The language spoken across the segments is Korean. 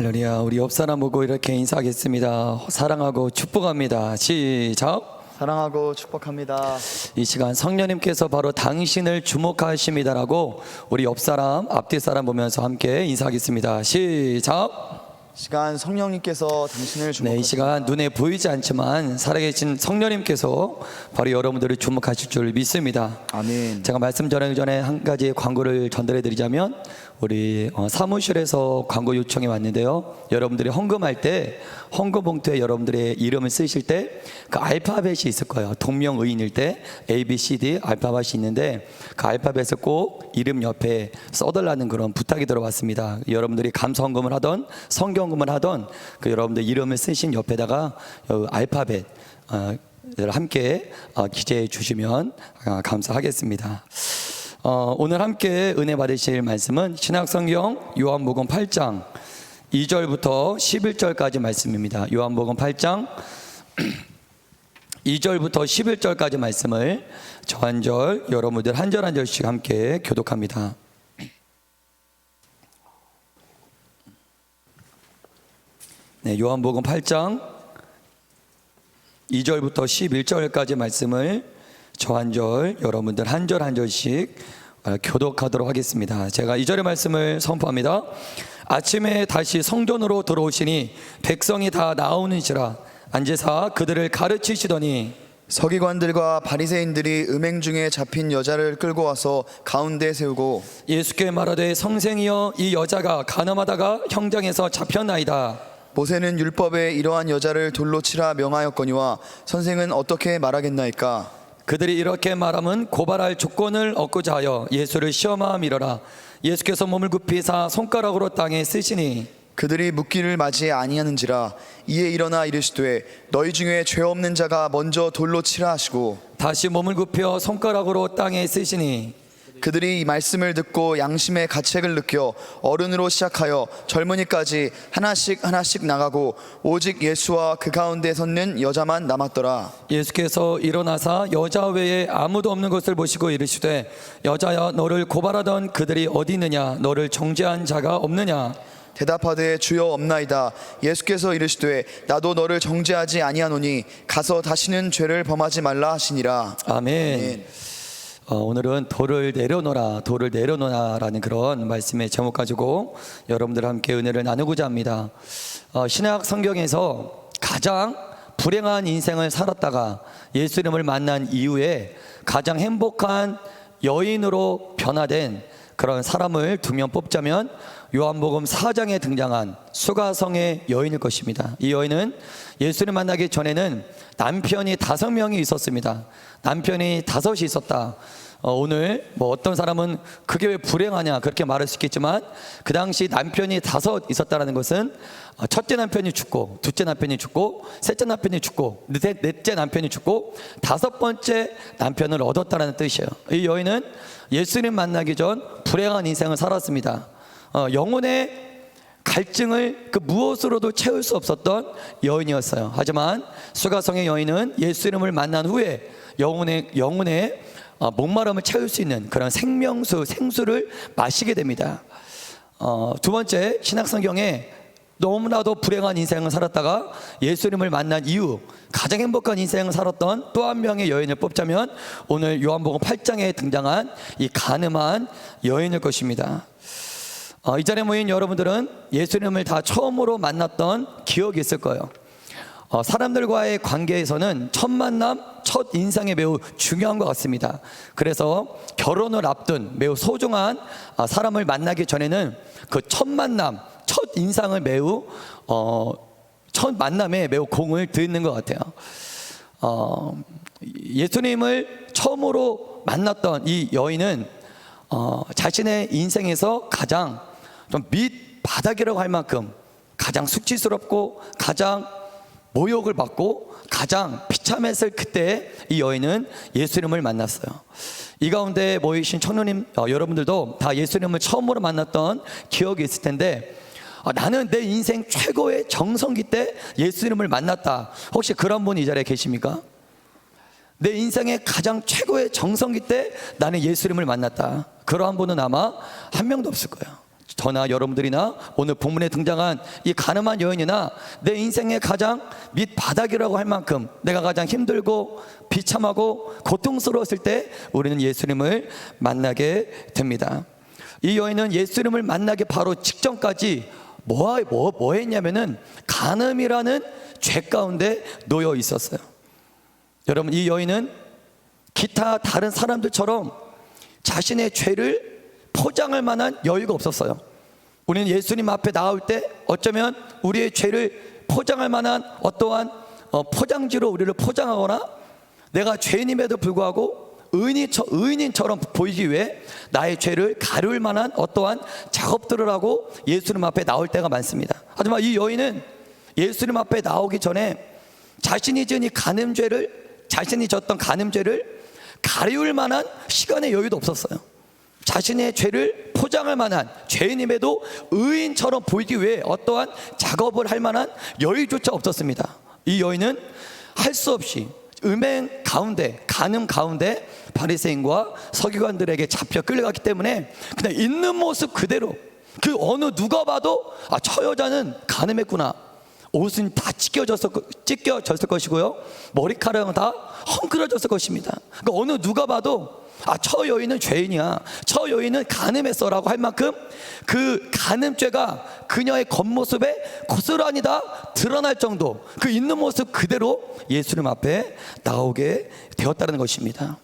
할렐루야. 우리 옆 사람 보고 이렇게 인사하겠습니다. 사랑하고 축복합니다. 시작. 사랑하고 축복합니다. 이 시간 성령님께서 바로 당신을 주목하십니다라고 우리 옆 사람, 앞뒤 사람 보면서 함께 인사하겠습니다. 시작. 시간 성령님께서 당신을 주목하십니다. 네, 이 시간 눈에 보이지 않지만 살아계신 성령님께서 바로 여러분들을 주목하실 줄 믿습니다. 아멘. 제가 말씀 전하기 전에 한 가지 광고를 전달해 드리자면 우리 사무실에서 광고 요청이 왔는데요. 여러분들이 헌금할 때 헌금 봉투에 여러분들의 이름을 쓰실 때 그 알파벳이 있을 거예요. 동명의인일 때 A, B, C, D 알파벳이 있는데 그 알파벳을 꼭 이름 옆에 써달라는 그런 부탁이 들어왔습니다. 여러분들이 감사헌금을 하던 성경금을 하던 그 여러분들 이름을 쓰신 옆에다가 알파벳 함께 기재해 주시면 감사하겠습니다. 오늘 함께 은혜 받으실 말씀은 신약성경 요한복음 8장 2절부터 11절까지 말씀입니다. 요한복음 8장 2절부터 11절까지 말씀을 저 한 절, 여러분들 한 절 한 절씩 함께 교독합니다. 네, 요한복음 8장 2절부터 11절까지 말씀을 저 한 절, 여러분들 한 절 한 절씩 교독하도록 하겠습니다. 제가 2절의 말씀을 선포합니다. 아침에 다시 성전으로 들어오시니 백성이 다 나오는지라 앉으사 그들을 가르치시더니 서기관들과 바리새인들이 음행 중에 잡힌 여자를 끌고 와서 가운데 세우고 예수께 말하되 성생이여 이 여자가 간음하다가 형장에서 잡혔나이다. 모세는 율법에 이러한 여자를 돌로 치라 명하였거니와 선생은 어떻게 말하겠나이까. 그들이 이렇게 말하면 고발할 조건을 얻고자 하여 예수를 시험하미러라. 예수께서 몸을 굽히사 손가락으로 땅에 쓰시니 그들이 묻기를 맞이 아니하는지라. 이에 일어나 이르시되 너희 중에 죄 없는 자가 먼저 돌로 치라 하시고 다시 몸을 굽혀 손가락으로 땅에 쓰시니 그들이 이 말씀을 듣고 양심의 가책을 느껴 어른으로 시작하여 젊은이까지 하나씩 나가고 오직 예수와 그 가운데 섰는 여자만 남았더라. 예수께서 일어나사 여자 외에 아무도 없는 것을 보시고 이르시되 여자야 너를 고발하던 그들이 어디 있느냐 너를 정죄한 자가 없느냐. 대답하되 주여 없나이다. 예수께서 이르시되 나도 너를 정죄하지 아니하노니 가서 다시는 죄를 범하지 말라 하시니라. 아멘. 오늘은 돌을 내려놓아라는 그런 말씀의 제목 가지고 여러분들 함께 은혜를 나누고자 합니다. 신약 성경에서 가장 불행한 인생을 살았다가 예수님을 만난 이후에 가장 행복한 여인으로 변화된 그런 사람을 두 명 뽑자면 요한복음 4장에 등장한 수가성의 여인일 것입니다. 이 여인은 예수를 만나기 전에는 남편이 5명이 있었습니다. 남편이 5이 있었다. 오늘 어떤 사람은 그게 왜 불행하냐 그렇게 말할 수 있겠지만 그 당시 남편이 5 있었다는 것은 첫째 남편이 죽고 둘째 남편이 죽고 셋째 남편이 죽고 넷째 남편이 죽고 5번째 남편을 얻었다는 뜻이에요. 이 여인은 예수님 만나기 전 불행한 인생을 살았습니다. 영혼의 갈증을 그 무엇으로도 채울 수 없었던 여인이었어요. 하지만 수가성의 여인은 예수님을 만난 후에 영혼의 목마름을 채울 수 있는 그런 생수를 마시게 됩니다. 두 번째, 신약성경에 너무나도 불행한 인생을 살았다가 예수님을 만난 이후 가장 행복한 인생을 살았던 또 한 명의 여인을 뽑자면 오늘 요한복음 8장에 등장한 이 간음한 여인일 것입니다. 이 자리에 모인 여러분들은 예수님을 다 처음으로 만났던 기억이 있을 거예요. 사람들과의 관계에서는 첫 만남, 첫 인상이 매우 중요한 것 같습니다. 그래서 결혼을 앞둔 매우 소중한 사람을 만나기 전에는 그 첫 만남, 첫 인상을 매우 첫 만남에 매우 공을 들이는 것 같아요. 예수님을 처음으로 만났던 이 여인은 자신의 인생에서 가장 좀 밑바닥이라고 할 만큼 가장 수치스럽고 가장 모욕을 받고 가장 비참했을 그때 이 여인은 예수님을 만났어요. 이 가운데 모이신 청년님 여러분들도 다 예수님을 처음으로 만났던 기억이 있을 텐데 나는 내 인생 최고의 정성기 때 예수님을 만났다. 혹시 그런 분 이 자리에 계십니까? 내 인생의 가장 최고의 정성기 때 나는 예수님을 만났다. 그러한 분은 아마 한 명도 없을 거예요. 저나 여러분들이나 오늘 본문에 등장한 이 가늠한 여인이나 내 인생의 가장 밑바닥이라고 할 만큼 내가 가장 힘들고 비참하고 고통스러웠을 때 우리는 예수님을 만나게 됩니다. 이 여인은 예수님을 만나기 바로 직전까지 뭐 했냐면은 간음이라는 죄 가운데 놓여 있었어요. 여러분, 이 여인은 기타 다른 사람들처럼 자신의 죄를 포장할 만한 여유가 없었어요. 우리는 예수님 앞에 나올 때 어쩌면 우리의 죄를 포장할 만한 어떠한 포장지로 우리를 포장하거나 내가 죄인임에도 불구하고 의인인처럼 보이기 위해 나의 죄를 가릴 만한 어떠한 작업들을 하고 예수님 앞에 나올 때가 많습니다. 하지만 이 여인은 예수님 앞에 나오기 전에 자신이 졌던 간음죄를 가리울 만한 시간의 여유도 없었어요. 자신의 죄를 포장할 만한 죄인임에도 의인처럼 보이기 위해 어떠한 작업을 할 만한 여유조차 없었습니다. 이 여인은 할 수 없이 음행 가운데, 간음 가운데 바리새인과 서기관들에게 잡혀 끌려갔기 때문에 그냥 있는 모습 그대로 그 어느 누가 봐도 저 여자는 간음했구나. 옷은 다 찢겨졌을 것이고요, 머리카락은 다 헝클어졌을 것입니다. 그러니까 어느 누가 봐도 저 여인은 죄인이야, 저 여인은 간음했어라고 할 만큼 그 간음죄가 그녀의 겉모습에 고스란히 다 드러날 정도 그 있는 모습 그대로 예수님 앞에 나오게 되었다는 것입니다.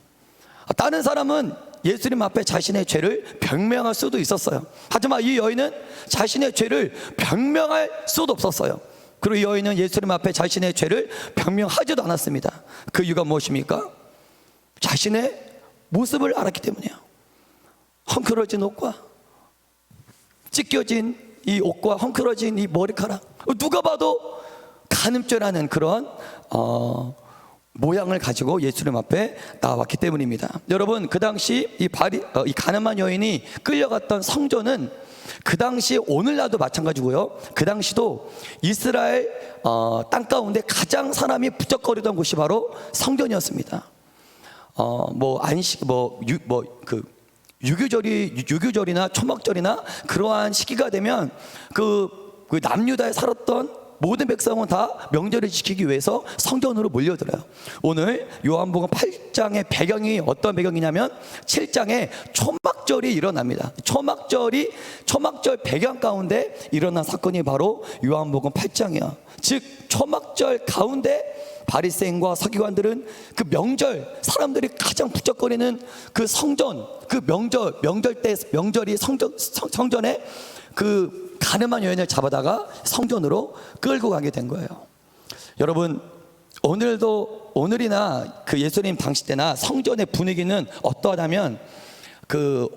다른 사람은 예수님 앞에 자신의 죄를 변명할 수도 있었어요. 하지만 이 여인은 자신의 죄를 변명할 수도 없었어요. 그리고 이 여인은 예수님 앞에 자신의 죄를 변명하지도 않았습니다. 그 이유가 무엇입니까? 자신의 모습을 알았기 때문이에요. 헝클어진 옷과 찢겨진 이 옷과 헝클어진 이 머리카락, 누가 봐도 간음죄라는 그런 모양을 가지고 예수님 앞에 나왔기 때문입니다. 여러분, 그 당시 이 가늠한 여인이 끌려갔던 성전은 그 당시 오늘날도 마찬가지고요, 그 당시도 이스라엘 땅 가운데 가장 사람이 부쩍거리던 곳이 바로 성전이었습니다. 유교절이나 초막절이나 그러한 시기가 되면 그 남유다에 살았던 모든 백성은 다 명절을 지키기 위해서 성전으로 몰려들어요. 오늘 요한복음 8장의 배경이 어떤 배경이냐면 7장에 초막절이 일어납니다. 초막절 배경 가운데 일어난 사건이 바로 요한복음 8장이야. 즉 초막절 가운데 바리새인과 서기관들은 그 명절, 사람들이 가장 부쩍거리는 그 성전, 그 명절이 성전에 그 가늠한 여인을 잡아다가 성전으로 끌고 가게 된 거예요. 여러분, 오늘이나 그 예수님 당시 때나 성전의 분위기는 어떠하다면 그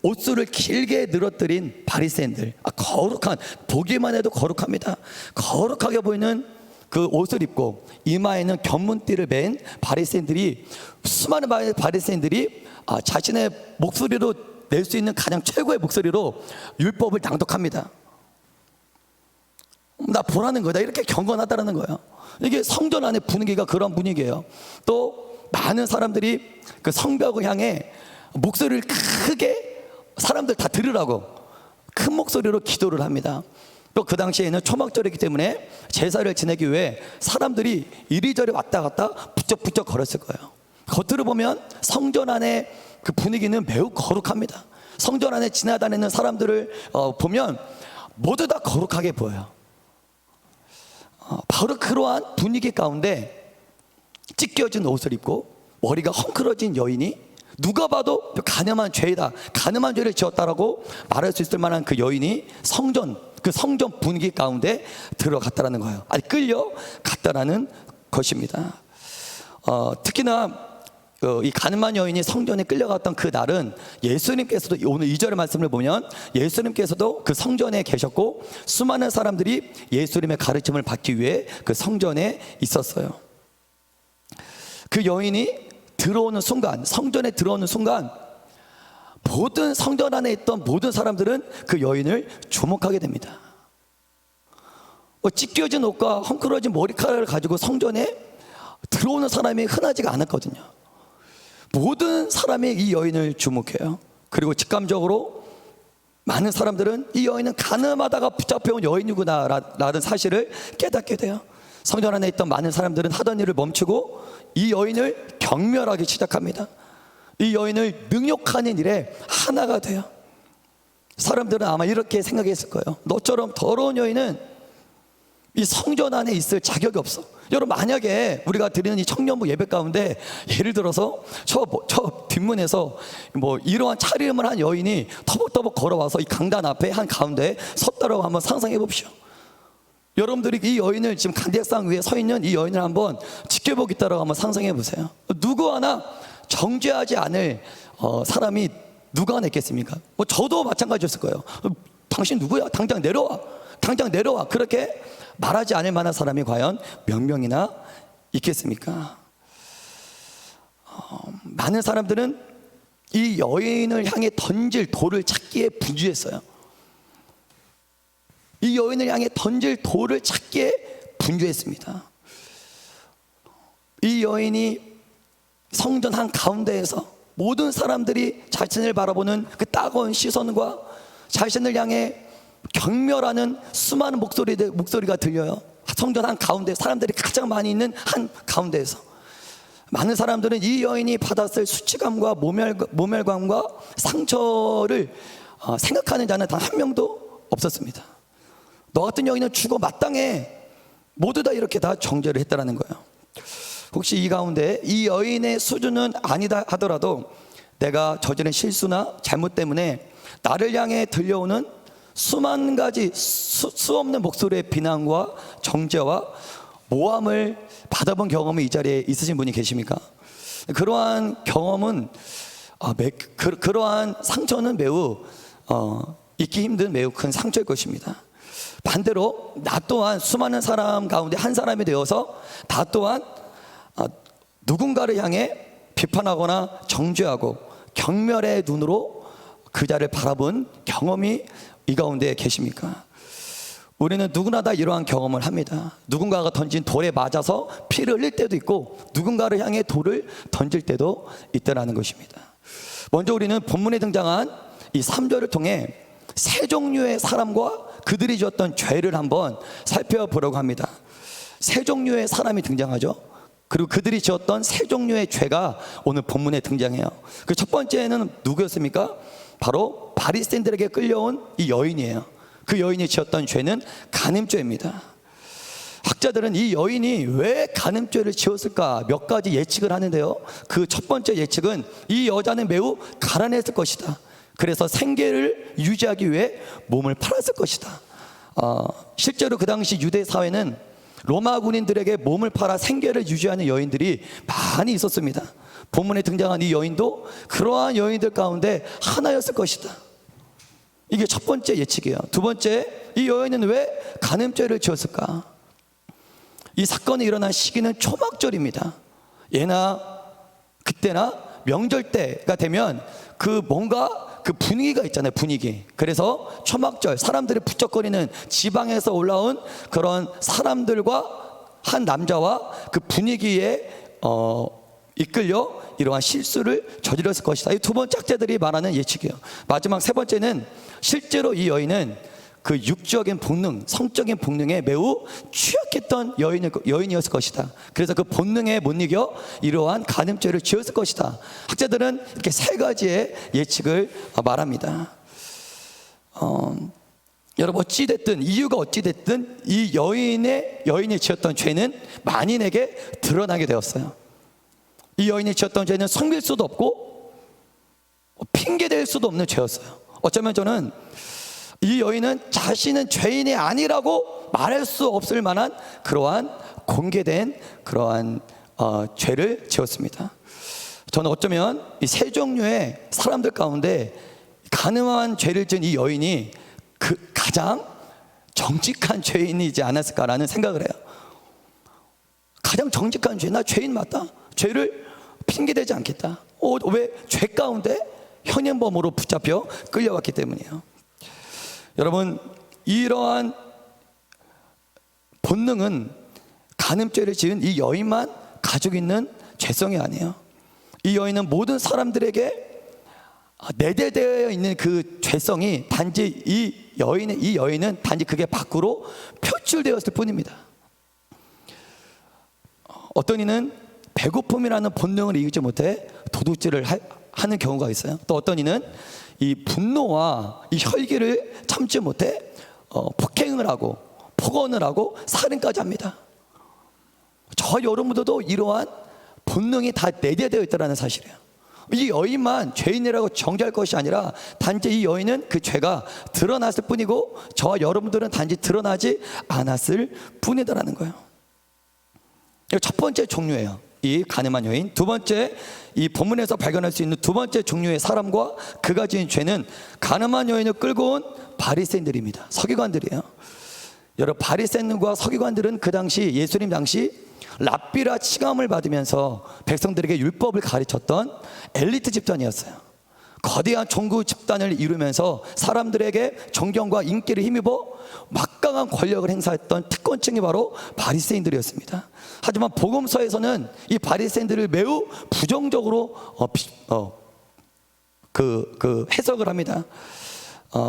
옷술을 길게 늘어뜨린 바리새인들, 거룩한, 보기만 해도 거룩합니다. 거룩하게 보이는 그 옷을 입고 이마에는 견문띠를 맨 바리새인들이, 수많은 바리새인들이 자신의 목소리로 낼 수 있는 가장 최고의 목소리로 율법을 낭독합니다. 나 보라는 거다, 이렇게 경건하다라는 거예요. 이게 성전 안의 분위기가 그런 분위기예요. 또 많은 사람들이 그 성벽을 향해 목소리를 크게 사람들 다 들으라고 큰 목소리로 기도를 합니다. 또 그 당시에는 초막절이기 때문에 제사를 지내기 위해 사람들이 이리저리 왔다 갔다 부쩍부쩍 걸었을 거예요. 겉으로 보면 성전 안의 그 분위기는 매우 거룩합니다. 성전 안에 지나다니는 사람들을 보면 모두 다 거룩하게 보여요. 바로 그러한 분위기 가운데 찢겨진 옷을 입고 머리가 헝클어진 여인이, 누가 봐도 간음한 죄이다, 간음한 죄를 지었다라고 말할 수 있을 만한 그 여인이 성전 분위기 가운데 들어갔다라는 거예요. 아니, 끌려갔다라는 것입니다. 특히나 이 가늠한 여인이 성전에 끌려갔던 그 날은 예수님께서도, 오늘 2절의 말씀을 보면 예수님께서도 그 성전에 계셨고 수많은 사람들이 예수님의 가르침을 받기 위해 그 성전에 있었어요. 그 여인이 성전에 들어오는 순간 모든 성전 안에 있던 모든 사람들은 그 여인을 주목하게 됩니다. 찢겨진 옷과 헝클어진 머리카락을 가지고 성전에 들어오는 사람이 흔하지가 않았거든요. 모든 사람이 이 여인을 주목해요. 그리고 직감적으로 많은 사람들은 이 여인은 가늠하다가 붙잡혀온 여인이구나라는 사실을 깨닫게 돼요. 성전 안에 있던 많은 사람들은 하던 일을 멈추고 이 여인을 경멸하기 시작합니다. 이 여인을 능욕하는 일에 하나가 돼요. 사람들은 아마 이렇게 생각했을 거예요. 너처럼 더러운 여인은 이 성전 안에 있을 자격이 없어. 여러분, 만약에 우리가 드리는 이 청년부 예배 가운데 예를 들어서 저 뒷문에서 이러한 차림을 한 여인이 터벅터벅 걸어와서 이 강단 앞에 한 가운데 섰다라고 한번 상상해 봅시오. 여러분들이 이 여인을 지금 간대상 위에 서 있는 이 여인을 한번 지켜보겠다라고 한번 상상해 보세요. 누구 하나 정죄하지 않을 사람이 누가 하나 있겠습니까? 저도 마찬가지였을 거예요. 당신 누구야? 당장 내려와. 그렇게 말하지 않을 만한 사람이 과연 몇 명이나 있겠습니까? 많은 사람들은 이 여인을 향해 던질 돌을 찾기에 분주했어요. 이 여인을 향해 던질 돌을 찾기에 분주했습니다. 이 여인이 성전 한 가운데에서 모든 사람들이 자신을 바라보는 그 따가운 시선과 자신을 향해 경멸하는 수많은 목소리가 들려요. 성전 한 가운데, 사람들이 가장 많이 있는 한 가운데에서 많은 사람들은 이 여인이 받았을 수치감과 모멸감과 상처를 생각하는 자는 단 한 명도 없었습니다. 너 같은 여인은 죽어 마땅해. 모두 다 이렇게 다 정죄를 했다라는 거예요. 혹시 이 가운데 이 여인의 수준은 아니다 하더라도 내가 저지른 실수나 잘못 때문에 나를 향해 들려오는 수만 가지 수없는 목소리의 비난과 정죄와 모함을 받아본 경험이 이 자리에 있으신 분이 계십니까? 그러한 경험은 그러한 상처는 매우 잊기 힘든 매우 큰 상처일 것입니다. 반대로 나 또한 수많은 사람 가운데 한 사람이 되어서 나 또한 누군가를 향해 비판하거나 정죄하고 경멸의 눈으로 그 자를 바라본 경험이 이 가운데 계십니까? 우리는 누구나 다 이러한 경험을 합니다. 누군가가 던진 돌에 맞아서 피를 흘릴 때도 있고 누군가를 향해 돌을 던질 때도 있다는 것입니다. 먼저 우리는 본문에 등장한 이 3절을 통해 세 종류의 사람과 그들이 지었던 죄를 한번 살펴보려고 합니다. 세 종류의 사람이 등장하죠. 그리고 그들이 지었던 세 종류의 죄가 오늘 본문에 등장해요. 그 첫 번째는 누구였습니까? 바로 바리새인들에게 끌려온 이 여인이에요. 그 여인이 지었던 죄는 간음죄입니다. 학자들은 이 여인이 왜 간음죄를 지었을까 몇 가지 예측을 하는데요. 그 첫 번째 예측은 이 여자는 매우 가난했을 것이다. 그래서 생계를 유지하기 위해 몸을 팔았을 것이다. 실제로 그 당시 유대 사회는 로마 군인들에게 몸을 팔아 생계를 유지하는 여인들이 많이 있었습니다. 본문에 등장한 이 여인도 그러한 여인들 가운데 하나였을 것이다. 이게 첫 번째 예측이에요. 두 번째, 이 여인은 왜 간음죄를 지었을까? 이 사건이 일어난 시기는 초막절입니다. 그때나 명절 때가 되면 뭔가 분위기가 있잖아요. 분위기. 그래서 초막절, 사람들이 부쩍거리는 지방에서 올라온 그런 사람들과 한 남자와 그 분위기에 이끌려 이러한 실수를 저질렀을 것이다. 이 두 번째 학자들이 말하는 예측이에요. 마지막 세 번째는 실제로 이 여인은 그 육적인 본능, 성적인 본능에 매우 취약했던 여인이었을 것이다. 그래서 그 본능에 못 이겨 이러한 간음죄를 지었을 것이다. 학자들은 이렇게 세 가지의 예측을 말합니다. 여러분, 어찌됐든 이유가 어찌됐든 이 여인이 지었던 죄는 만인에게 드러나게 되었어요. 이 여인이 지었던 죄는 숨길 수도 없고 핑계댈 수도 없는 죄였어요. 어쩌면 저는 이 여인은 자신은 죄인이 아니라고 말할 수 없을 만한 그러한 공개된 그러한 죄를 지었습니다. 저는 어쩌면 이 세 종류의 사람들 가운데 간음한 죄를 지은 이 여인이 그 가장 정직한 죄인이지 않았을까라는 생각을 해요. 가장 정직한 죄, 나 죄인 맞다. 죄를 핑계대지 않겠다. 왜? 죄 가운데 현행범으로 붙잡혀 끌려갔기 때문이에요. 여러분, 이러한 본능은 간음죄를 지은 이 여인만 가지고 있는 죄성이 아니에요. 이 여인은 모든 사람들에게 내재되어 있는 그 죄성이 단지 이 여인은 단지 그게 밖으로 표출되었을 뿐입니다. 어떤 이는 배고픔이라는 본능을 이기지 못해 도둑질을 하는 경우가 있어요. 또 어떤 이는 이 분노와 이 혈기를 참지 못해 폭행을 하고 폭언을 하고 살인까지 합니다. 저 여러분들도 이러한 본능이 다 내재되어 있다는 사실이에요. 이 여인만 죄인이라고 정죄할 것이 아니라 단지 이 여인은 그 죄가 드러났을 뿐이고 저와 여러분들은 단지 드러나지 않았을 뿐이다라는 거예요. 이거 첫 번째 종류예요. 이 가늠한 여인. 두 번째, 이 본문에서 발견할 수 있는 두 번째 종류의 사람과 그가 지은 죄는 가늠한 여인을 끌고 온 바리새인들입니다. 서기관들이에요. 여러분, 바리새인과 서기관들은 그 당시 예수님 당시 랍비라 칭함을 받으면서 백성들에게 율법을 가르쳤던 엘리트 집단이었어요. 거대한 종교 집단을 이루면서 사람들에게 존경과 인기를 힘입어 막강한 권력을 행사했던 특권층이 바로 바리새인들이었습니다. 하지만 복음서에서는 이 바리새인들을 매우 부정적으로 해석을 합니다.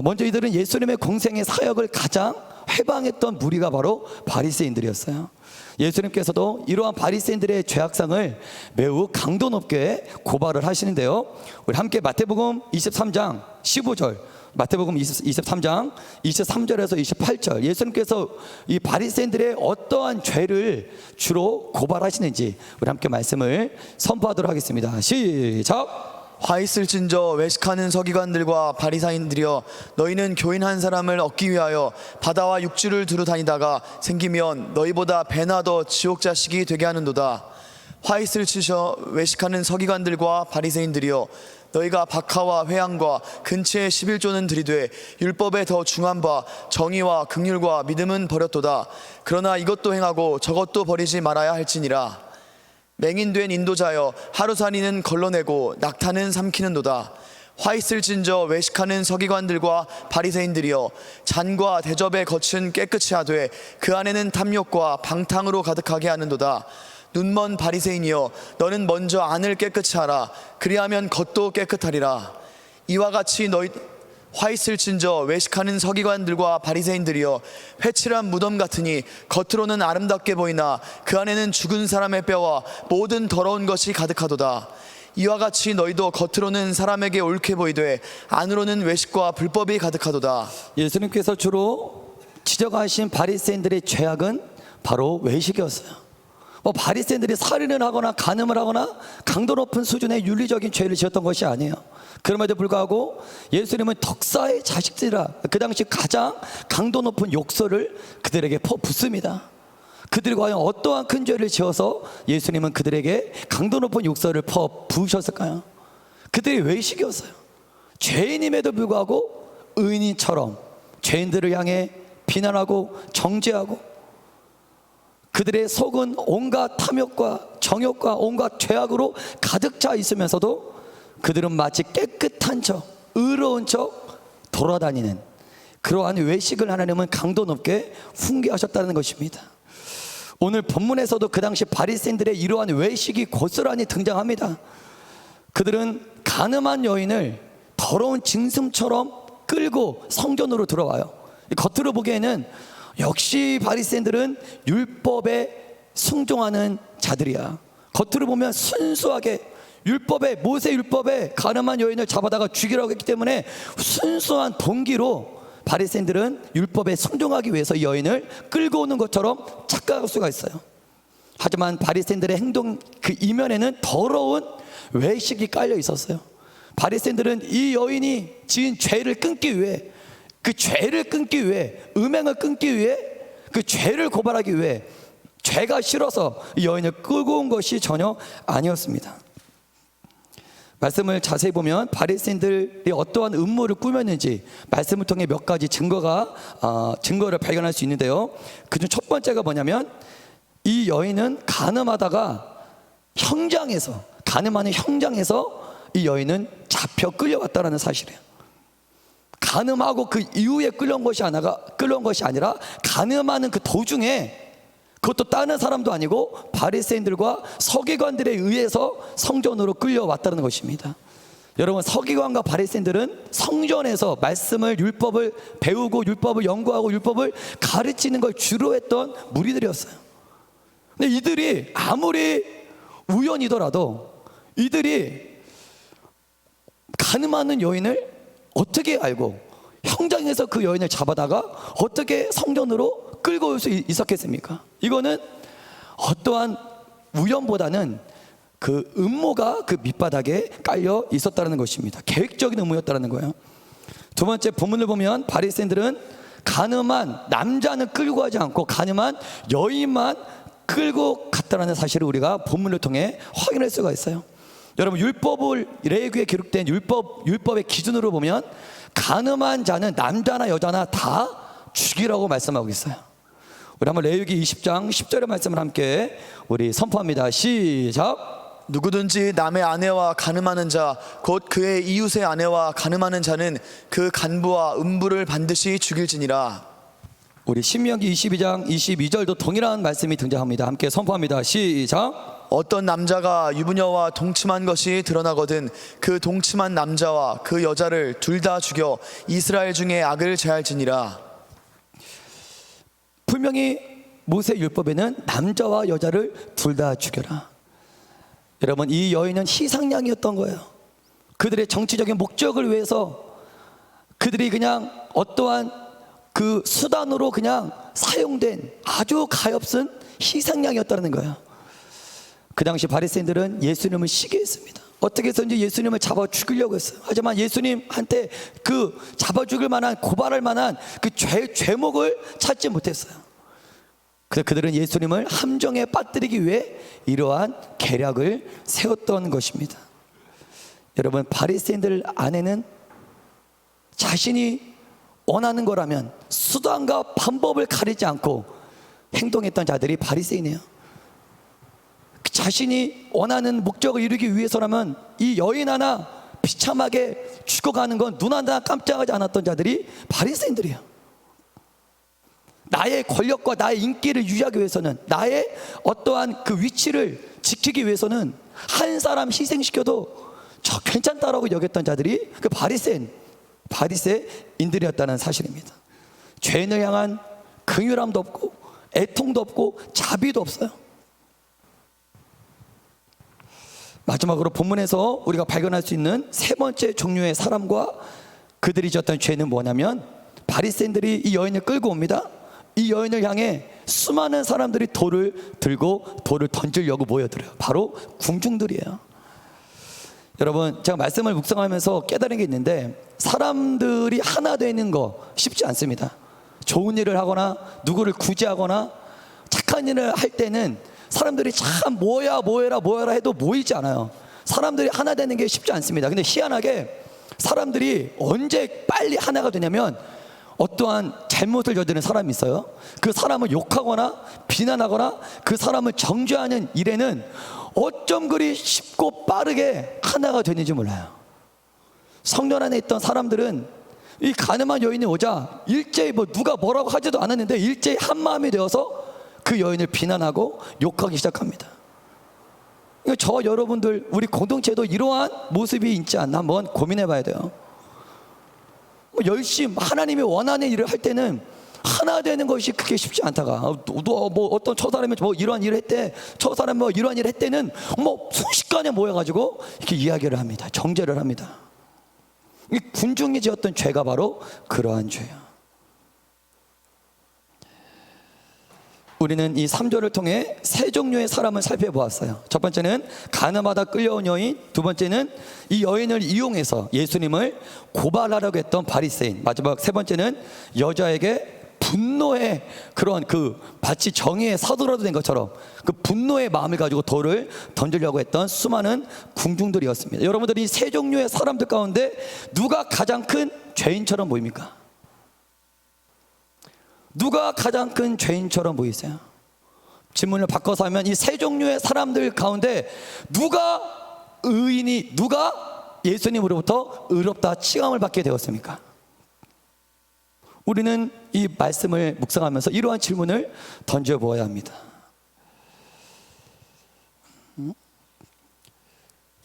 먼저 이들은 예수님의 공생의 사역을 가장 회방했던 무리가 바로 바리새인들이었어요. 예수님께서도 이러한 바리새인들의 죄악상을 매우 강도 높게 고발을 하시는데요. 우리 함께 마태복음 23장 15절, 마태복음 23장 23절에서 28절, 예수님께서 이 바리새인들의 어떠한 죄를 주로 고발하시는지 우리 함께 말씀을 선포하도록 하겠습니다. 시작. 화 있을진저 외식하는 서기관들과 바리사인들이여, 너희는 교인 한 사람을 얻기 위하여 바다와 육지를 두루 다니다가 생기면 너희보다 배나 더 지옥 자식이 되게 하는도다. 화 있을지저 외식하는 서기관들과 바리새인들이여, 너희가 박하와 회양과 근치의 11조는 들이되 율법에 더 중한 바 정의와 긍휼과 믿음은 버렸도다. 그러나 이것도 행하고 저것도 버리지 말아야 할지니라. 맹인된 인도자여, 하루살이는 걸러내고 낙타는 삼키는도다. 화 있을진저 외식하는 서기관들과 바리새인들이여, 잔과 대접의 겉은 깨끗이 하되 그 안에는 탐욕과 방탕으로 가득하게 하는도다. 눈먼 바리새인이여, 너는 먼저 안을 깨끗이 하라. 그리하면 겉도 깨끗하리라. 이와 같이 너희 화 있을진저 외식하는 서기관들과 바리새인들이여, 회칠한 무덤 같으니 겉으로는 아름답게 보이나 그 안에는 죽은 사람의 뼈와 모든 더러운 것이 가득하도다. 이와 같이 너희도 겉으로는 사람에게 옳게 보이되 안으로는 외식과 불법이 가득하도다. 예수님께서 주로 지적하신 바리새인들의 죄악은 바로 외식이었어요. 바리새인들이 살인을 하거나 간음을 하거나 강도 높은 수준의 윤리적인 죄를 지었던 것이 아니에요. 그럼에도 불구하고 예수님은 덕사의 자식들이라 그 당시 가장 강도 높은 욕설을 그들에게 퍼붓습니다. 그들이 과연 어떠한 큰 죄를 지어서 예수님은 그들에게 강도 높은 욕설을 퍼부으셨을까요? 그들이 외식이었어요. 죄인임에도 불구하고 의인처럼 죄인들을 향해 비난하고 정죄하고, 그들의 속은 온갖 탐욕과 정욕과 온갖 죄악으로 가득 차 있으면서도 그들은 마치 깨끗한 척, 의로운 척 돌아다니는 그러한 외식을 하나님은 강도 높게 훈계하셨다는 것입니다. 오늘 본문에서도 그 당시 바리새인들의 이러한 외식이 고스란히 등장합니다. 그들은 간음한 여인을 더러운 짐승처럼 끌고 성전으로 들어와요. 겉으로 보기에는 역시 바리새인들은 율법에 순종하는 자들이야. 겉으로 보면 순수하게 율법에, 모세 율법에 간음한 여인을 잡아다가 죽이라고 했기 때문에 순수한 동기로 바리새인들은 율법에 순종하기 위해서 이 여인을 끌고 오는 것처럼 착각할 수가 있어요. 하지만 바리새인들의 행동 그 이면에는 더러운 외식이 깔려 있었어요. 바리새인들은 이 여인이 지은 죄를 끊기 위해, 그 죄를 끊기 위해, 음행을 끊기 위해, 그 죄를 고발하기 위해 죄가 싫어서 이 여인을 끌고 온 것이 전혀 아니었습니다. 말씀을 자세히 보면 바리새인들이 어떠한 음모를 꾸몄는지 말씀을 통해 몇 가지 증거를 발견할 수 있는데요. 그중 첫 번째가 뭐냐면 이 여인은 간음하다가 간음하는 현장에서 이 여인은 잡혀 끌려왔다는 사실이에요. 간음하고 그 이후에 끌려온 것이 아니라 간음하는 그 도중에, 그것도 다른 사람도 아니고 바리새인들과 서기관들에 의해서 성전으로 끌려왔다는 것입니다. 여러분, 서기관과 바리새인들은 성전에서 말씀을, 율법을 배우고 율법을 연구하고 율법을 가르치는 걸 주로 했던 무리들이었어요. 근데 이들이 아무리 우연이더라도 이들이 가늠하는 여인을 어떻게 알고 현장에서 그 여인을 잡아다가 어떻게 성전으로 끌고 올 수 있었겠습니까? 이거는 어떠한 우연보다는 그 음모가 그 밑바닥에 깔려 있었다는 것입니다. 계획적인 음모였다는 거예요. 두 번째, 본문을 보면 바리새인들은 가늠한 남자는 끌고 가지 않고 가늠한 여인만 끌고 갔다는 사실을 우리가 본문을 통해 확인할 수가 있어요. 여러분, 율법을 레위기에 기록된 율법의 기준으로 보면 가늠한 자는 남자나 여자나 다 죽이라고 말씀하고 있어요. 우리 한번 레위기 20장 10절의 말씀을 함께 우리 선포합니다. 시작. 누구든지 남의 아내와 간음하는 자 곧 그의 이웃의 아내와 간음하는 자는 그 간부와 음부를 반드시 죽일지니라. 우리 신명기 22장 22절도 동일한 말씀이 등장합니다. 함께 선포합니다. 시작. 어떤 남자가 유부녀와 동침한 것이 드러나거든 그 동침한 남자와 그 여자를 둘 다 죽여 이스라엘 중에 악을 제할지니라. 분명히 모세 율법에는 남자와 여자를 둘 다 죽여라. 여러분, 이 여인은 희생양이었던 거예요. 그들의 정치적인 목적을 위해서 그들이 그냥 어떠한 그 수단으로 그냥 사용된 아주 가엾은 희생양이었다는 거예요. 그 당시 바리새인들은 예수님을 시기했습니다. 어떻게 해서든지 예수님을 잡아 죽이려고 했어요. 하지만 예수님한테 그 잡아 죽일 만한, 고발할 만한 그 죄목을 찾지 못했어요. 그래서 그들은 예수님을 함정에 빠뜨리기 위해 이러한 계략을 세웠던 것입니다. 여러분, 바리새인들 안에는 자신이 원하는 거라면 수단과 방법을 가리지 않고 행동했던 자들이 바리새인이에요. 자신이 원하는 목적을 이루기 위해서라면 이 여인 하나 비참하게 죽어가는 건 눈 하나 깜짝하지 않았던 자들이 바리새인들이에요. 나의 권력과 나의 인기를 유지하기 위해서는, 나의 어떠한 그 위치를 지키기 위해서는 한 사람 희생시켜도 저 괜찮다라고 여겼던 자들이 그 바리새인들이었다는 사실입니다. 죄인을 향한 긍휼함도 없고 애통도 없고 자비도 없어요. 마지막으로 본문에서 우리가 발견할 수 있는 세 번째 종류의 사람과 그들이 졌던 죄는 뭐냐면, 바리새인들이 이 여인을 끌고 옵니다. 이 여인을 향해 수많은 사람들이 돌을 들고 돌을 던지려고 모여들어요. 바로 궁중들이에요. 여러분, 제가 말씀을 묵상하면서 깨달은 게 있는데, 사람들이 하나 되는 거 쉽지 않습니다. 좋은 일을 하거나 누구를 구제하거나 착한 일을 할 때는 사람들이 참 모여라 해도 모이지 않아요. 사람들이 하나 되는 게 쉽지 않습니다. 근데 희한하게 사람들이 언제 빨리 하나가 되냐면, 어떠한 잘못을 저지른 사람이 있어요. 그 사람을 욕하거나 비난하거나 그 사람을 정죄하는 일에는 어쩜 그리 쉽고 빠르게 하나가 되는지 몰라요. 성전 안에 있던 사람들은 이 가늠한 여인이 오자 일제히 누가 뭐라고 하지도 않았는데 일제히 한 마음이 되어서 그 여인을 비난하고 욕하기 시작합니다. 저 여러분들, 우리 공동체도 이러한 모습이 있지 않나 한번 고민해 봐야 돼요. 열심히 하나님이 원하는 일을 할 때는 하나 되는 것이 그렇게 쉽지 않다가, 어떤 저 사람이 이러한 일을 했대, 저 사람이 이러한 일을 했대는 순식간에 모여가지고 이렇게 이야기를 합니다. 정죄를 합니다. 이 군중이 지었던 죄가 바로 그러한 죄예요. 우리는 이 3절을 통해 세 종류의 사람을 살펴보았어요. 첫 번째는 가늠하다 끌려온 여인, 두 번째는 이 여인을 이용해서 예수님을 고발하려고 했던 바리새인, 마지막 세 번째는 여자에게 분노의 그런 그 마치 정의의 사도라도 된 것처럼 그 분노의 마음을 가지고 돌을 던지려고 했던 수많은 궁중들이었습니다. 여러분들이 이 세 종류의 사람들 가운데 누가 가장 큰 죄인처럼 보입니까? 누가 가장 큰 죄인처럼 보이세요? 질문을 바꿔서 하면 이 세 종류의 사람들 가운데 누가 예수님으로부터 의롭다 칭함을 받게 되었습니까? 우리는 이 말씀을 묵상하면서 이러한 질문을 던져보아야 합니다.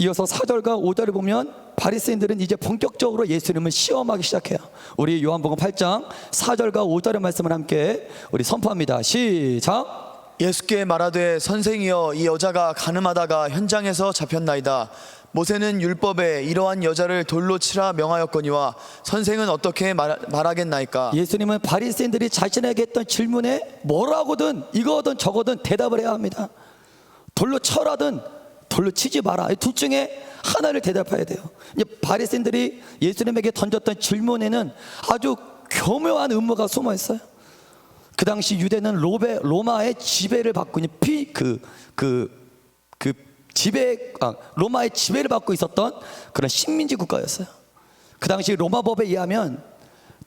이어서 4절과 5절을 보면 바리새인들은 이제 본격적으로 예수님을 시험하기 시작해요. 우리 요한복음 8장 4절과 5절의 말씀을 함께 우리 선포합니다. 시작. 예수께 말하되 선생이여 이 여자가 가늠하다가 현장에서 잡혔나이다. 모세는 율법에 이러한 여자를 돌로 치라 명하였거니와 선생은 어떻게 말하겠나이까? 예수님은 바리새인들이 자신에게 했던 질문에 뭐라고든 이거든 저거든 대답을 해야 합니다. 돌로 쳐라든 돌로 치지 마라, 이 둘 중에 하나를 대답해야 돼요. 이제 바리새인들이 예수님에게 던졌던 질문에는 아주 교묘한 음모가 숨어 있어요. 그 당시 유대는 로마의 지배를 받고 있는 로마의 지배를 받고 있었던 그런 식민지 국가였어요. 그 당시 로마 법에 의하면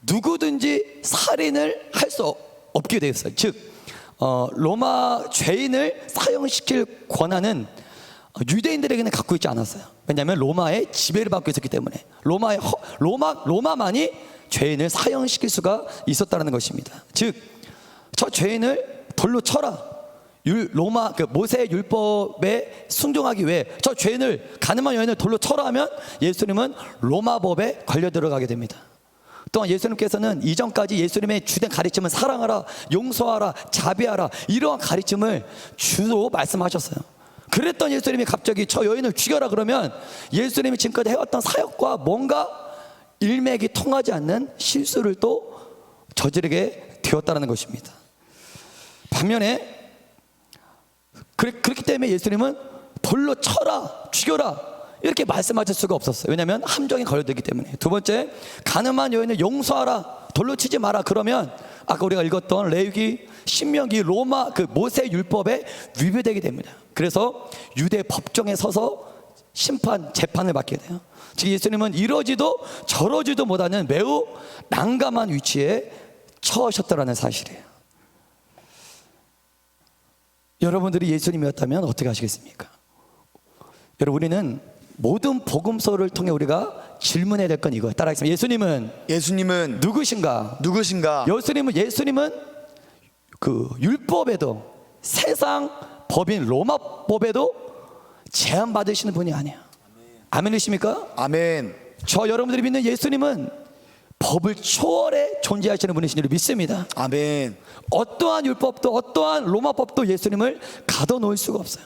누구든지 살인을 할 수 없게 되었어요. 즉 로마 죄인을 사형시킬 권한은 유대인들에게는 갖고 있지 않았어요. 왜냐하면 로마의 지배를 받고 있었기 때문에 로마만이 죄인을 사형시킬 수가 있었다는 것입니다. 즉 저 죄인을 돌로 쳐라. 모세 율법에 순종하기 위해 저 죄인을, 가늠한 여인을 돌로 쳐라 하면 예수님은 로마 법에 걸려 들어가게 됩니다. 또한 예수님께서는 이전까지 예수님의 주된 가르침은 사랑하라, 용서하라, 자비하라, 이러한 가르침을 주로 말씀하셨어요. 그랬던 예수님이 갑자기 저 여인을 죽여라 그러면 예수님이 지금까지 해왔던 사역과 뭔가 일맥이 통하지 않는 실수를 또 저지르게 되었다는 것입니다. 반면에 그렇기 때문에 예수님은 돌로 쳐라, 죽여라 이렇게 말씀하실 수가 없었어요. 왜냐하면 함정에 걸려들기 때문에. 두 번째, 가늠한 여인을 용서하라, 돌로 치지 마라 그러면 아까 우리가 읽었던 레위기, 신명기, 로마 모세 율법에 위배되게 됩니다. 그래서 유대 법정에 서서 재판을 받게 돼요. 즉 예수님은 이러지도 저러지도 못하는 매우 난감한 위치에 처하셨다는 사실이에요. 여러분들이 예수님이었다면 어떻게 하시겠습니까? 여러분, 우리는 모든 복음서를 통해 우리가 질문해야 될 건 이거예요. 따라하겠습니다. 예수님은 누구신가? 예수님은 그 율법에도, 세상 법인 로마 법에도 제한 받으시는 분이 아니에요. 아멘이십니까? 아멘. 저 여러분들이 믿는 예수님은 법을 초월해 존재하시는 분이신 줄 믿습니다. 아멘. 어떠한 율법도 어떠한 로마법도 예수님을 가둬놓을 수가 없어요.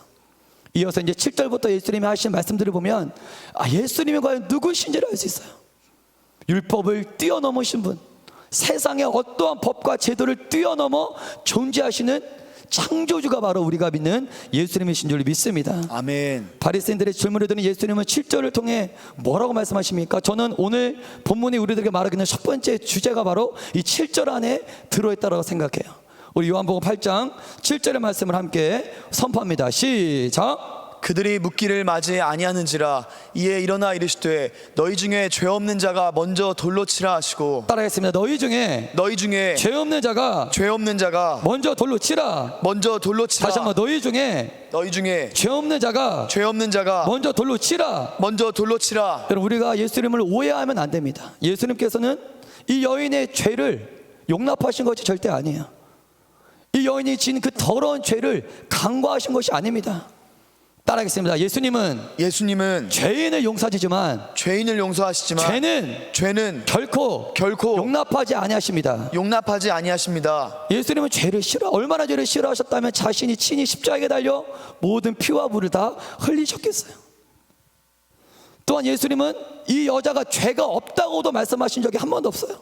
이어서 이제 7절부터 예수님이 하신 말씀들을 보면 예수님이 과연 누구신지를 알 수 있어요. 율법을 뛰어넘으신 분, 세상의 어떠한 법과 제도를 뛰어넘어 존재하시는 창조주가 바로 우리가 믿는 예수님이신 줄 믿습니다. 아멘. 바리새인들의 질문을 듣는 예수님은 7절을 통해 뭐라고 말씀하십니까? 저는 오늘 본문이 우리들에게 말하고 있는 첫 번째 주제가 바로 이 7절 안에 들어있다고 생각해요. 우리 요한복음 8장 7절의 말씀을 함께 선포합니다. 시작. 그들이 묻기를 맞이 아니하는지라 이에 일어나 이르시되 너희 중에 죄 없는 자가 먼저 돌로 치라 하시고. 따라하겠습니다. 너희 중에 죄 없는 자가 먼저 돌로 치라. 다시 한번 너희 중에 죄 없는 자가 먼저 돌로 치라. 여러분, 우리가 예수님을 오해하면 안 됩니다. 예수님께서는 이 여인의 죄를 용납하신 것이 절대 아니에요. 이 여인이 지은 그 더러운 죄를 간과하신 것이 아닙니다. 따라하겠습니다. 예수님은 죄인을 용서하시지만 죄는 결코 용납하지 아니하십니다. 예수님은 죄를 얼마나 죄를 싫어하셨다면 자신이 친히 십자가에 달려 모든 피와 물을 다 흘리셨겠어요. 또한 예수님은 이 여자가 죄가 없다고도 말씀하신 적이 한 번도 없어요.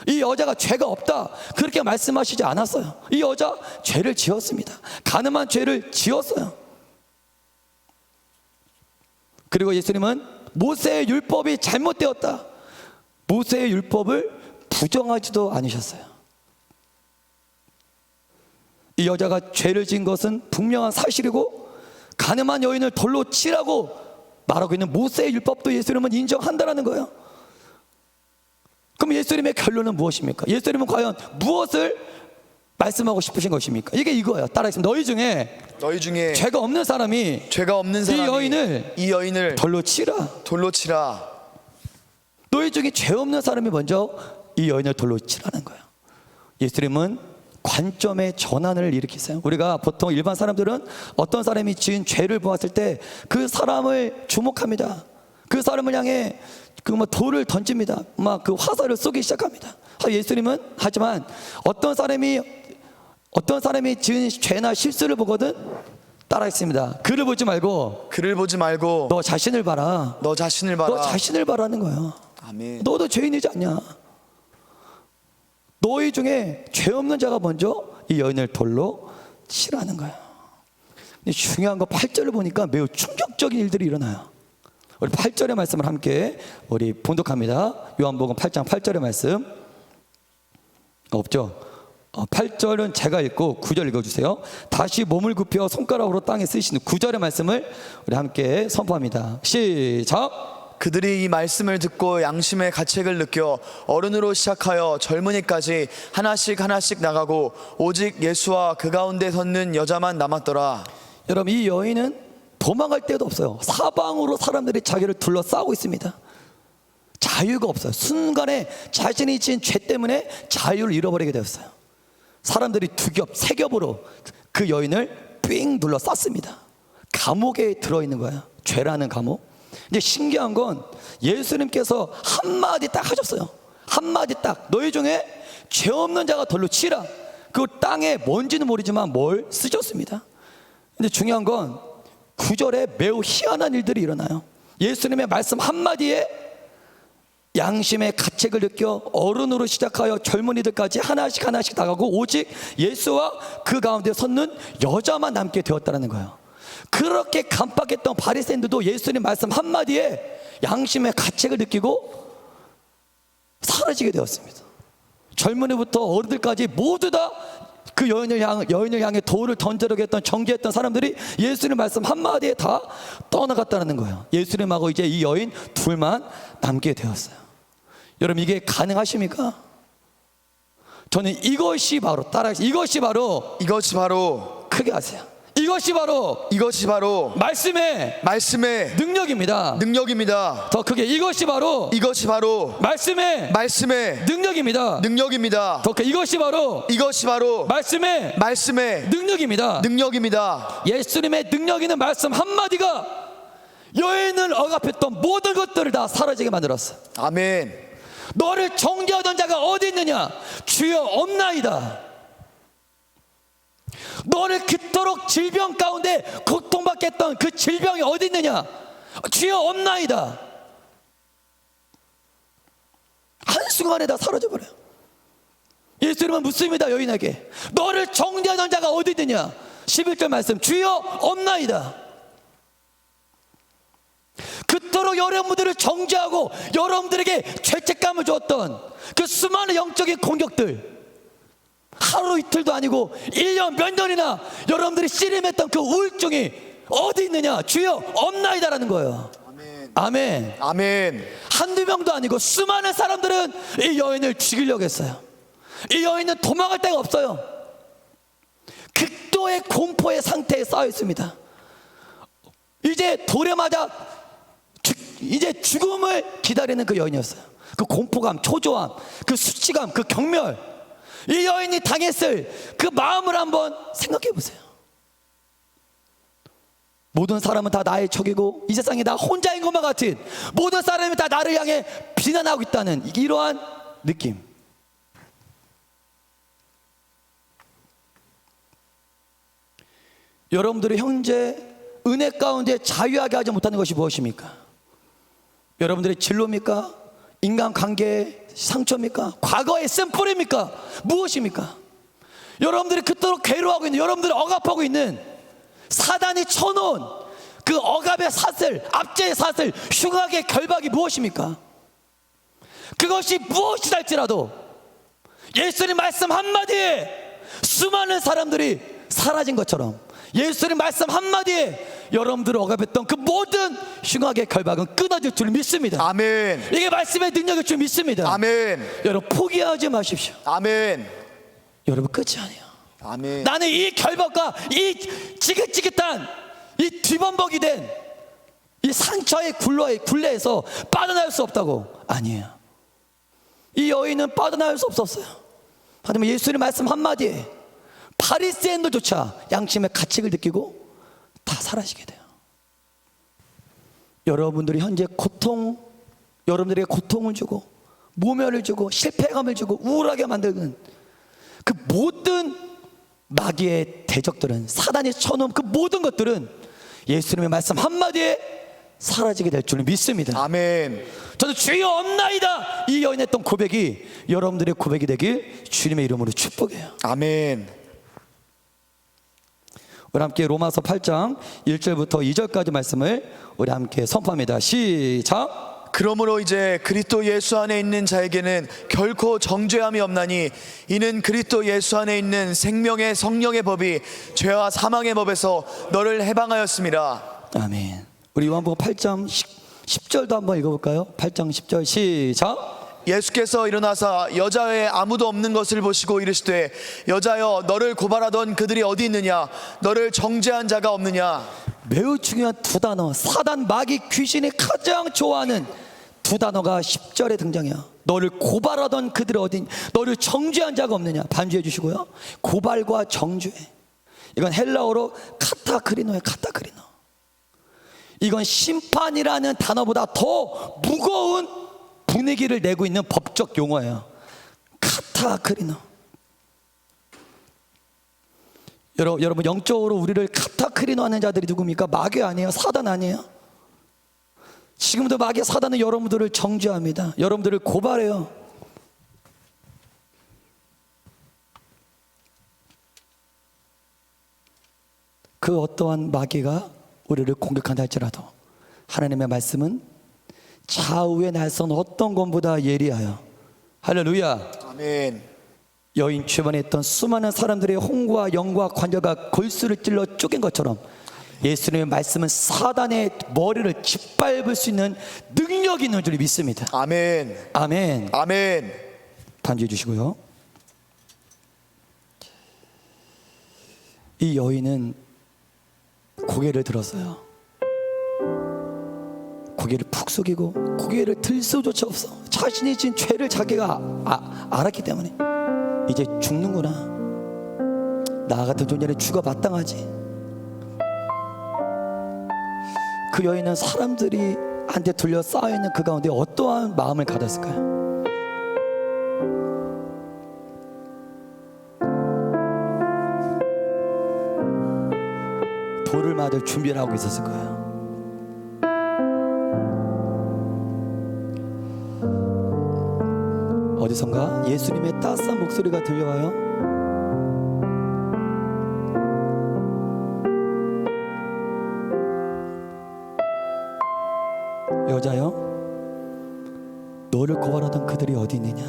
이 여자가 죄가 없다 그렇게 말씀하시지 않았어요. 이 여자 죄를 지었습니다. 가늠한 죄를 지었어요. 그리고 예수님은 모세의 율법이 잘못되었다, 모세의 율법을 부정하지도 않으셨어요. 이 여자가 죄를 지은 것은 분명한 사실이고 가늠한 여인을 돌로 치라고 말하고 있는 모세의 율법도 예수님은 인정한다는 거예요. 그럼 예수님의 결론은 무엇입니까? 예수님은 과연 무엇을 말씀하고 싶으신 것입니까? 이게 이거예요. 따라하겠습니다. 너희 중에 죄가 없는 사람이 이 여인을 돌로 치라. 너희 중에 죄 없는 사람이 먼저 이 여인을 돌로 치라는 거예요. 예수님은 관점의 전환을 일으키세요. 우리가 보통 일반 사람들은 어떤 사람이 지은 죄를 보았을 때 그 사람을 주목합니다. 그 사람을 향해 그 돌을 던집니다. 막 그 화살을 쏘기 시작합니다. 예수님은 하지만 어떤 사람이 지은 죄나 실수를 보거든 따라했습니다. 그를 보지 말고 너 자신을 봐라. 너 자신을 너 봐라. 자신을 봐라는 거예요. 아멘. 너도 죄인이지 않냐? 너희 중에 죄 없는 자가 먼저 이 여인을 돌로 치라는 거야. 근데 중요한 거 8절을 보니까 매우 충격적인 일들이 일어나요. 우리 8절의 말씀을 함께 우리 봉독합니다. 요한복음 8장 8절의 말씀 없죠? 8절은 제가 읽고 9절 읽어주세요. 다시 몸을 굽혀 손가락으로 땅에 쓰시는 9절의 말씀을 우리 함께 선포합니다. 시작. 그들이 이 말씀을 듣고 양심의 가책을 느껴 어른으로 시작하여 젊은이까지 하나씩 나가고 오직 예수와 그 가운데 섰는 여자만 남았더라. 여러분, 이 여인은 도망갈 데도 없어요. 사방으로 사람들이 자기를 둘러싸고 있습니다. 자유가 없어요. 순간에 자신이 지은 죄 때문에 자유를 잃어버리게 되었어요. 사람들이 두 겹, 세 겹으로 그 여인을 삥 둘러쌌습니다. 감옥에 들어있는 거예요. 죄라는 감옥. 이제 신기한 건 예수님께서 한마디 딱 하셨어요. 한마디 딱, 너희 중에 죄 없는 자가 돌로 치라. 그 땅에 뭔지는 모르지만 뭘 쓰셨습니다. 근데 중요한 건 9절에 매우 희한한 일들이 일어나요. 예수님의 말씀 한마디에 양심의 가책을 느껴 어른으로 시작하여 젊은이들까지 하나씩 나가고 오직 예수와 그 가운데 섰는 여자만 남게 되었다는 거예요. 그렇게 깜빡했던 바리새인들도 예수님 말씀 한마디에 양심의 가책을 느끼고 사라지게 되었습니다. 젊은이부터 어른들까지 모두 다 그 여인을 향해 돌을 던지려고 했던 정죄했던 사람들이 예수님 말씀 한마디에 다 떠나갔다는 거예요. 예수님하고 이제 이 여인 둘만 남게 되었어요. 여러분, 이게 가능하십니까? 저는 이것이 바로 크게 하세요. 이것이 바로 말씀의 능력입니다. 더 크게 이것이 바로 말씀의 능력입니다. 더 크게 이것이 바로 말씀의 능력입니다. 예수님의 능력 있는 말씀 한마디가 여인을 억압했던 모든 것들을 다 사라지게 만들었어. 아멘. 너를 정죄하던 자가 어디 있느냐? 주여 없나이다. 너를 그토록 질병 가운데 고통받게 했던 그 질병이 어디 있느냐? 주여 없나이다. 한순간에 다 사라져버려요. 예수님은 묻습니다. 여인에게 너를 정죄하던 자가 어디 있느냐? 11절 말씀, 주여 없나이다. 그토록 여러분들을 정죄하고 여러분들에게 죄책감을 줬던 그 수많은 영적인 공격들, 하루 이틀도 아니고 1년 몇 년이나 여러분들이 씨름했던 그 우울증이 어디 있느냐? 주여 없나이다라는 거예요. 아멘. 한두 명도 아니고 수많은 사람들은 이 여인을 죽이려고 했어요. 이 여인은 도망갈 데가 없어요. 극도의 공포의 상태에 쌓여 있습니다. 이제 돌에 맞아 이제 죽음을 기다리는 그 여인이었어요. 그 공포감, 초조함, 그 수치감, 그 경멸, 이 여인이 당했을 그 마음을 한번 생각해 보세요. 모든 사람은 다 나의 적이고 이 세상에 나 혼자인 것만 같은, 모든 사람이 다 나를 향해 비난하고 있다는 이러한 느낌. 여러분들이 현재 은혜 가운데 자유하게 하지 못하는 것이 무엇입니까? 여러분들의 진로입니까? 인간관계의 상처입니까? 과거의 쓴뿌리입니까? 무엇입니까? 여러분들이 그토록 괴로워하고 있는, 여러분들을 억압하고 있는 사단이 쳐놓은 그 억압의 사슬, 압제의 사슬, 흉악의 결박이 무엇입니까? 그것이 무엇이다 할지라도 예수님 말씀 한마디에 수많은 사람들이 사라진 것처럼 예수님 말씀 한마디에 여러분들을 억압했던 그 모든 흉악의 결박은 끊어질 줄 믿습니다. 아멘. 이게 말씀의 능력일 줄 믿습니다. 아멘. 여러분 포기하지 마십시오. 아멘. 여러분 끝이 아니에요. 아멘. 나는 이 결박과 이 지긋지긋한 이 뒤범벅이 된 이 상처의 굴레에서 빠져나올 수 없다고. 아니에요. 이 여인은 빠져나올 수 없었어요. 하지만 예수님 말씀 한마디에 바리새인들조차 양심의 가책을 느끼고 다 사라지게 돼요. 여러분들이 현재 여러분들에게 고통을 주고 모멸을 주고 실패감을 주고 우울하게 만드는 그 모든 마귀의 대적들은, 사단이 쳐놓은 그 모든 것들은 예수님의 말씀 한마디에 사라지게 될 줄 믿습니다. 아멘. 저는 주여 없나이다, 이 여인의 했던 고백이 여러분들의 고백이 되길 주님의 이름으로 축복해요. 아멘. 우리 함께 로마서 8장 1절부터 2절까지 말씀을 우리 함께 선포합니다. 시작. 그러므로 이제 그리스도 예수 안에 있는 자에게는 결코 정죄함이 없나니 이는 그리스도 예수 안에 있는 생명의 성령의 법이 죄와 사망의 법에서 너를 해방하였습니다. 아멘. 우리 요한복음 8장 10절도 한번 읽어볼까요? 8장 10절 시작. 예수께서 일어나사 여자 외에 아무도 없는 것을 보시고 이르시되 여자여 너를 고발하던 그들이 어디 있느냐, 너를 정죄한 자가 없느냐. 매우 중요한 두 단어, 사단, 마귀, 귀신이 가장 좋아하는 두 단어가 10절에 등장해요. 너를 고발하던 그들이 어디, 너를 정죄한 자가 없느냐. 반주해 주시고요. 고발과 정죄, 이건 헬라어로 카타크리노예요. 카타크리노. 이건 심판이라는 단어보다 더 무거운 분위기를 내고 있는 법적 용어예요. 카타크리노. 여러분, 영적으로 우리를 카타크리노 하는 자들이 누굽니까? 마귀 아니에요? 사단 아니에요? 지금도 마귀, 사단은 여러분들을 정죄합니다. 여러분들을 고발해요. 그 어떠한 마귀가 우리를 공격한다 할지라도 하나님의 말씀은 좌우의 날선 어떤 것보다 예리하여, 할렐루야. 아멘. 여인 주변에 있던 수많은 사람들의 홍과 영과 관절과 골수를 찔러 쪼갠 것처럼 예수님의 말씀은 사단의 머리를 짓밟을 수 있는 능력이 있는 줄 믿습니다. 아멘. 아멘. 아멘. 반주해 주시고요. 이 여인은 고개를 들었어요. 고개를 푹 숙이고 고개를 들 수조차 없어. 자신이 진 죄를 자기가 알았기 때문에 이제 죽는구나, 나 같은 존재는 죽어 마땅하지. 그 여인은 사람들이 한테 둘러싸여 있는 그 가운데 어떠한 마음을 가졌을까요? 돌을 맞을 준비를 하고 있었을 거예요. 어디선가 예수님의 따스한 목소리가 들려와요. 여자여, 너를 고발하던 그들이 어디 있느냐,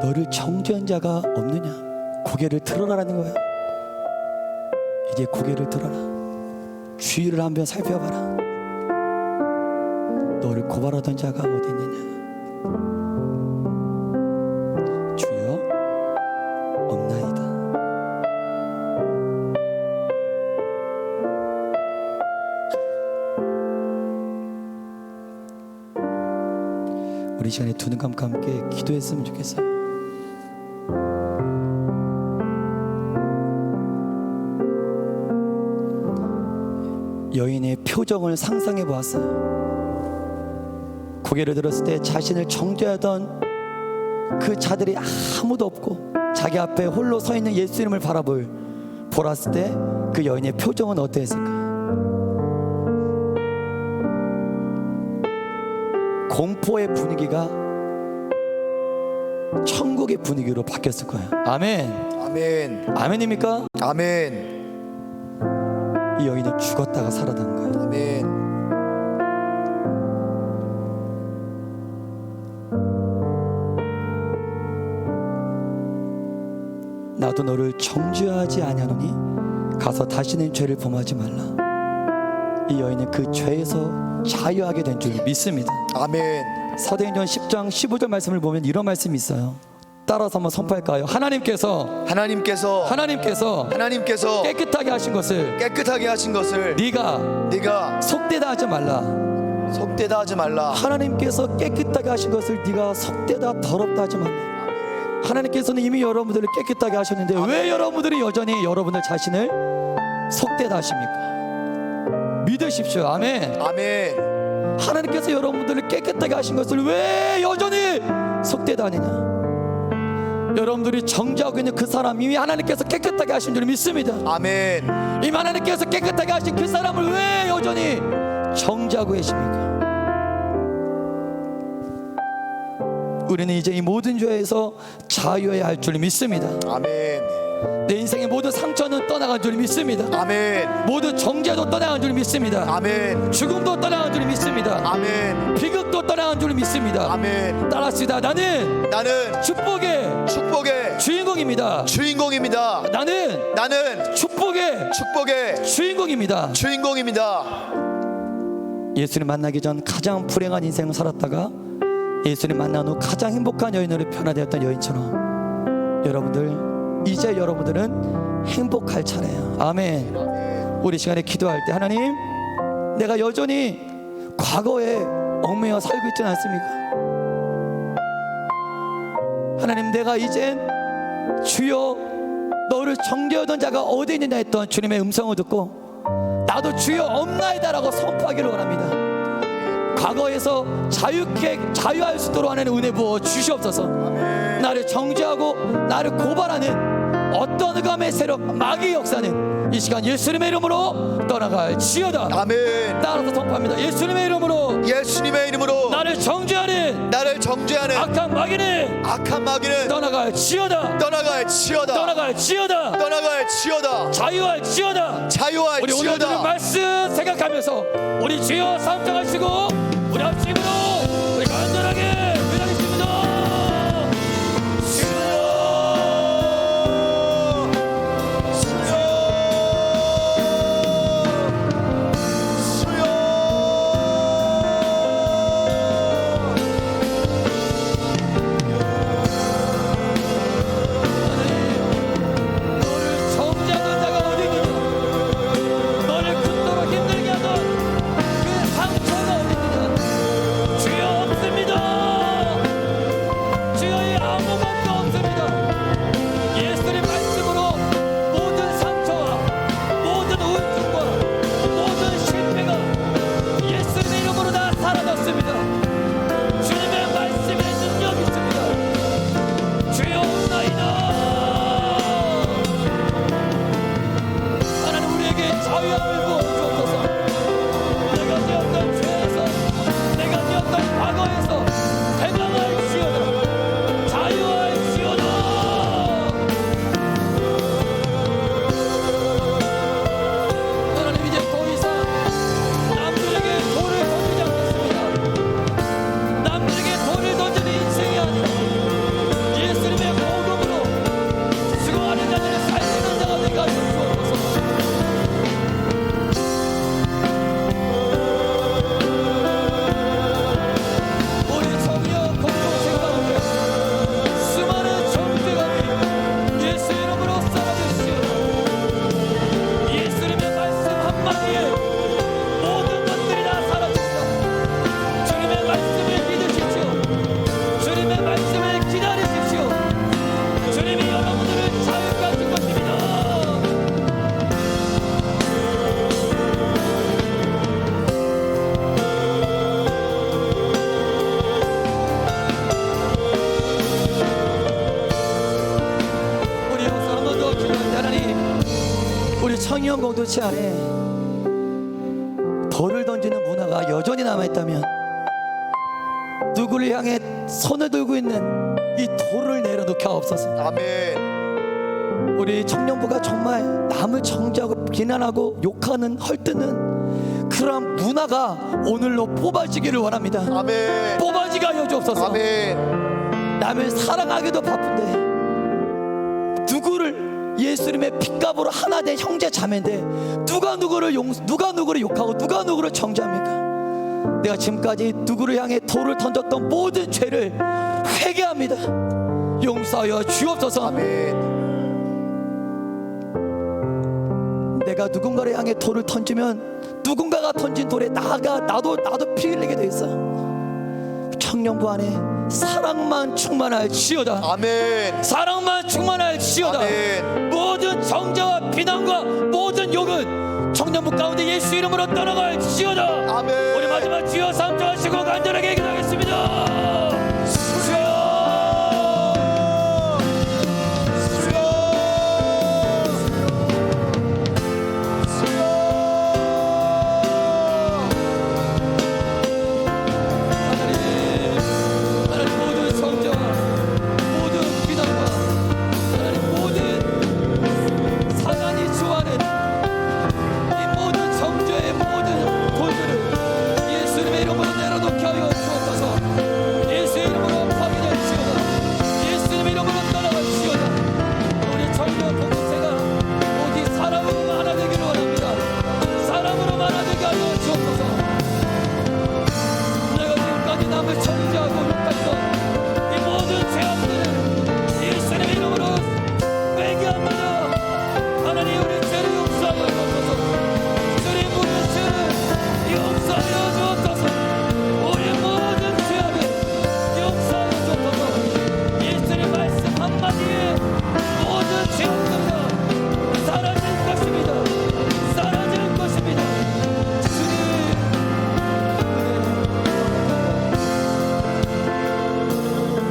너를 정죄한 자가 없느냐. 고개를 들어라라는 거예요. 이제 고개를 들어라. 주위를 한번 살펴봐라. 너를 고발하던 자가 어디 있느냐. 주여 없나이다. 우리 시간에 두 눈 감고 함께 기도했으면 좋겠어요. 여인의 표정을 상상해 보았어요. 고개를 들었을 때 자신을 정죄하던 그 자들이 아무도 없고 자기 앞에 홀로 서 있는 예수님을 보았을 때 그 여인의 표정은 어땠을까? 공포의 분위기가 천국의 분위기로 바뀌었을 거예요. 아멘. 아멘. 아멘입니까? 아멘. 이 여인은 죽었다가 살아난 거예요. 아멘. 나도 너를 정죄하지 아니하노니 가서 다시는 죄를 범하지 말라. 이 여인은 그 죄에서 자유하게 된 줄 믿습니다. 아멘. 사도행전 10장 15절 말씀을 보면 이런 말씀이 있어요. 따라서 한번 선포할까요? 하나님께서 깨끗하게 하신 것을 네가 속되다 하지 말라. 하나님께서 깨끗하게 하신 것을 네가 속되다 더럽다 하지 말라. 하나님께서는 이미 여러분들을 깨끗하게 하셨는데 왜 여러분들이 여전히 여러분들 자신을 속되다 하십니까? 믿으십시오. 아멘. 아멘. 하나님께서 여러분들을 깨끗하게 하신 것을 왜 여전히 속되다 하느냐? 여러분들이 정죄하고 있는 그 사람 이미 하나님께서 깨끗하게 하신 줄 믿습니다. 아멘. 이미 하나님께서 깨끗하게 하신 그 사람을 왜 여전히 정죄하고 계십니까? 우리는 이제 이 모든 죄에서 자유해야 할 줄 믿습니다. 아멘. 내 인생의 모든 상처는 떠나간 줄 믿습니다. 아멘. 모든 정죄도 떠나간 줄 믿습니다. 아멘. 죽음도 떠나간 줄 믿습니다. 아멘. 비극도 떠나간 줄 믿습니다. 아멘. 따라합시다. 나는 축복의 주인공입니다. 주인공입니다. 나는 축복의 주인공입니다. 주인공입니다. 예수님 만나기 전 가장 불행한 인생을 살았다가 예수님 만난 후 가장 행복한 여인으로 변화되었던 여인처럼 이제 여러분들은 행복할 차례예요. 아멘. 우리 시간에 기도할 때 하나님, 내가 여전히 과거에 얽매여 살고 있지는 않습니까? 하나님, 내가 이젠 주여 너를 정죄하던 자가 어디 있느냐 했던 주님의 음성을 듣고 나도 주여 없나이다라고 선포하기를 원합니다. 과거에서 자유할 수 있도록 하는 은혜 부어 주시옵소서. 나를 정죄하고 나를 고발하는 어떤 흑암의 세력, 마귀의 역사는 이 시간 예수님의 이름으로 떠나갈지어다. 아멘. 따라서 선포합니다. 예수님의 이름으로 나를 정죄하는 악한 마귀는 떠나갈지어다. 자유할지어다. 우리 오늘 들은 말씀 생각하면서 우리 주여 삼정하시고 우리 합심으로 우리 간절하게 기도하겠습니다. 청년 공동체 안에 돌을 던지는 문화가 여전히 남아있다면 누구를 향해 손을 들고 있는 이 돌을 내려놓게 하옵소서. 아멘. 우리 청년부가 정말 남을 정죄하고 비난하고 욕하는 헐뜯는 그러한 문화가 오늘로 뽑아지기를 원합니다. 아멘. 뽑아지게 하여 주옵소서. 아멘. 남을 사랑하기도 바쁜데 누구를 예수님의 핏값으로 하나 된 형제 자매인데 누가 누구를 욕하고 누가 누구를 정죄합니까? 내가 지금까지 누구를 향해 돌을 던졌던 모든 죄를 회개합니다. 용서하여 주옵소서. 아멘. 내가 누군가를 향해 돌을 던지면 누군가가 던진 돌에 나도 피 흘리게 돼 있어. 청년부 안에 사랑만 충만할지어다. 아멘. 사랑만 충만할지어다. 아멘. 모든 정죄와 비난과 모든 욕은 청년부 가운데 예수 이름으로 떠나갈지어다. 아멘. 우리 마지막 주여 삼조하시고 간절하게 기도하겠습니다.